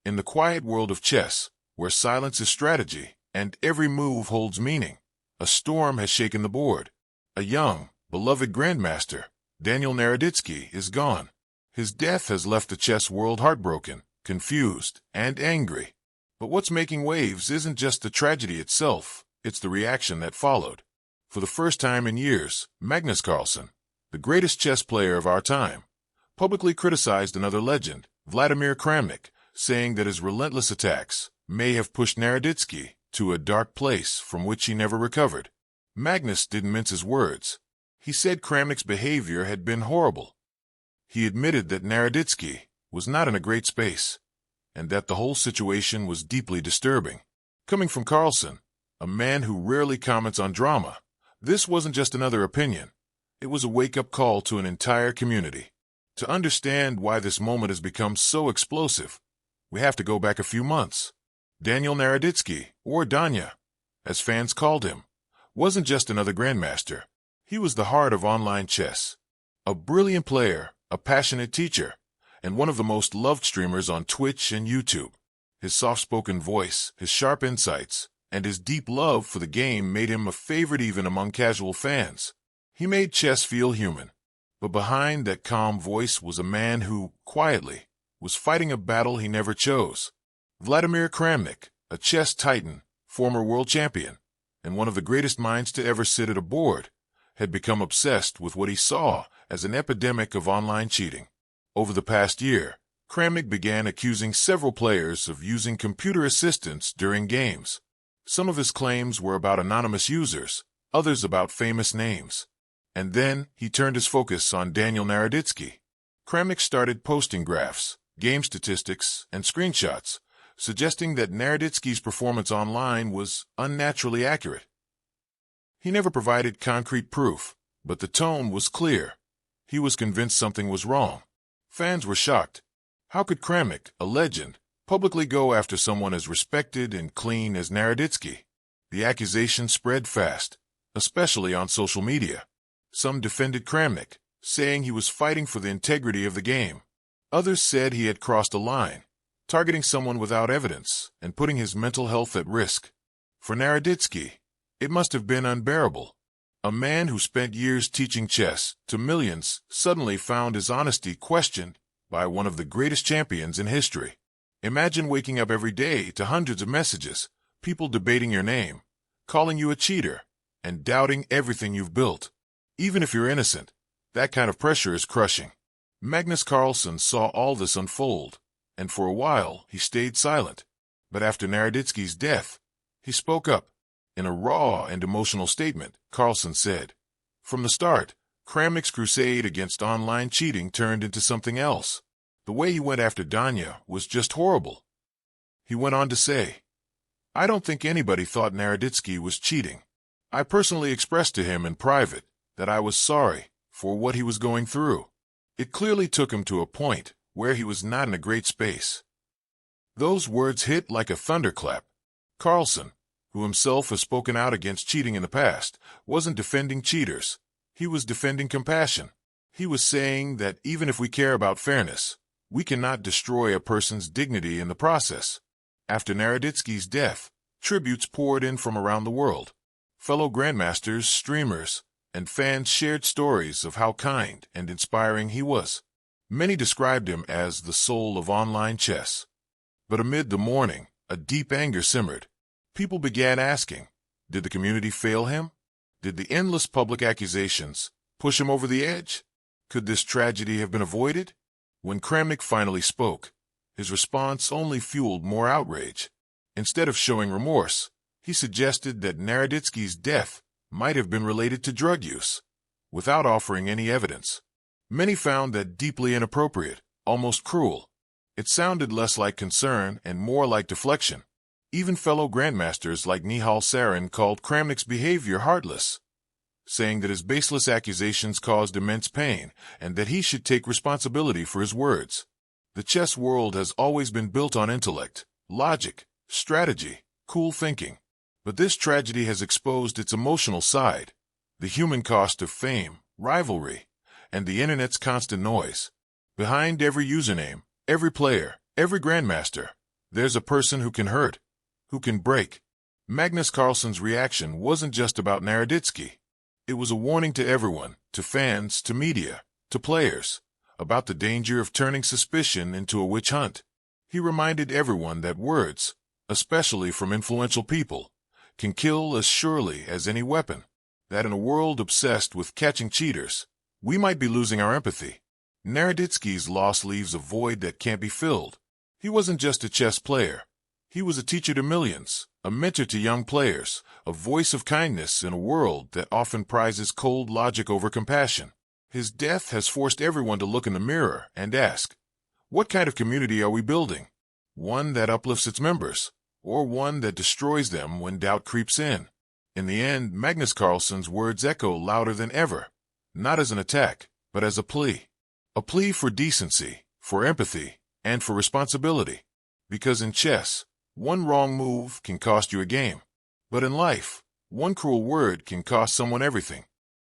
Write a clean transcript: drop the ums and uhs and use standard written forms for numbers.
In the quiet world of chess, where silence is strategy and every move holds meaning, a storm has shaken the board. A young, beloved Grandmaster, Daniel Naraditzki, is gone. His death has left the chess world heartbroken, confused, and angry. But what's making waves isn't just the tragedy itself, it's the reaction that followed. For the first time in years, Magnus Carlsen, the greatest chess player of our time, publicly criticized another legend, Vladimir Kramnik, saying that his relentless attacks may have pushed Naroditsky to a dark place from which he never recovered. Magnus didn't mince his words. He said Kramnik's behavior had been horrible. He admitted that Naroditsky was not in a great space, and that the whole situation was deeply disturbing. Coming from Carlsen, a man who rarely comments on drama, this wasn't just another opinion. It was a wake-up call to an entire community. To understand why this moment has become so explosive, we have to go back a few months. Daniel Naroditsky, or Danya, as fans called him, wasn't just another grandmaster. He was the heart of online chess. A brilliant player, a passionate teacher, and one of the most loved streamers on Twitch and YouTube. His soft-spoken voice, his sharp insights, and his deep love for the game made him a favorite even among casual fans. He made chess feel human. But behind that calm voice was a man who, quietly, was fighting a battle he never chose. Vladimir Kramnik, a chess titan, former world champion, and one of the greatest minds to ever sit at a board, had become obsessed with what he saw as an epidemic of online cheating. Over the past year, Kramnik began accusing several players of using computer assistants during games. Some of his claims were about anonymous users, others about famous names. And then he turned his focus on Daniel Naraditzki. Kramnik started posting graphs, game statistics, and screenshots, suggesting that Naroditsky's performance online was unnaturally accurate. He never provided concrete proof, but the tone was clear. He was convinced something was wrong. Fans were shocked. How could Kramnik, a legend, publicly go after someone as respected and clean as Naroditsky? The accusation spread fast, especially on social media. Some defended Kramnik, saying he was fighting for the integrity of the game. Others said he had crossed a line, targeting someone without evidence and putting his mental health at risk. For Naroditsky, it must have been unbearable. A man who spent years teaching chess to millions suddenly found his honesty questioned by one of the greatest champions in history. Imagine waking up every day to hundreds of messages, people debating your name, calling you a cheater, and doubting everything you've built. Even if you're innocent, that kind of pressure is crushing. Magnus Carlsen saw all this unfold, and for a while he stayed silent. But after Naroditsky's death, he spoke up. In a raw and emotional statement, Carlsen said, "From the start, Kramnik's crusade against online cheating turned into something else. The way he went after Danya was just horrible." He went on to say, "I don't think anybody thought Naroditsky was cheating. I personally expressed to him in private that I was sorry for what he was going through. It clearly took him to a point where he was not in a great space." Those words hit like a thunderclap. Carlsen, who himself has spoken out against cheating in the past, wasn't defending cheaters. He was defending compassion. He was saying that even if we care about fairness, we cannot destroy a person's dignity in the process. After Naroditsky's death, tributes poured in from around the world. Fellow grandmasters, streamers, and fans shared stories of how kind and inspiring he was. Many described him as the soul of online chess. But amid the mourning, a deep anger simmered. People began asking, did the community fail him? Did the endless public accusations push him over the edge? Could this tragedy have been avoided? When Kramnik finally spoke, his response only fueled more outrage. Instead of showing remorse, he suggested that Naroditsky's death might have been related to drug use, without offering any evidence. Many found that deeply inappropriate, almost cruel. It sounded less like concern and more like deflection. Even fellow grandmasters like Nihal Sarin called Kramnik's behavior heartless, saying that his baseless accusations caused immense pain and that he should take responsibility for his words. The chess world has always been built on intellect, logic, strategy, cool thinking. But this tragedy has exposed its emotional side, the human cost of fame, rivalry, and the internet's constant noise. Behind every username, every player, every grandmaster, There's a person who can hurt, who can break. Magnus Carlsen's reaction wasn't just about Naroditsky. It was a warning to everyone, to fans, to media, to players, about the danger of turning suspicion into a witch hunt. He reminded everyone that words, especially from influential people, can kill as surely as any weapon. That in a world obsessed with catching cheaters, we might be losing our empathy. Naroditsky's loss leaves a void that can't be filled. He wasn't just a chess player. He was a teacher to millions, a mentor to young players, a voice of kindness in a world that often prizes cold logic over compassion. His death has forced everyone to look in the mirror and ask, what kind of community are we building? One that uplifts its members, or one that destroys them when doubt creeps in? In the end, Magnus Carlsen's words echo louder than ever, not as an attack, but as a plea. A plea for decency, for empathy, and for responsibility. Because in chess, one wrong move can cost you a game. But in life, one cruel word can cost someone everything.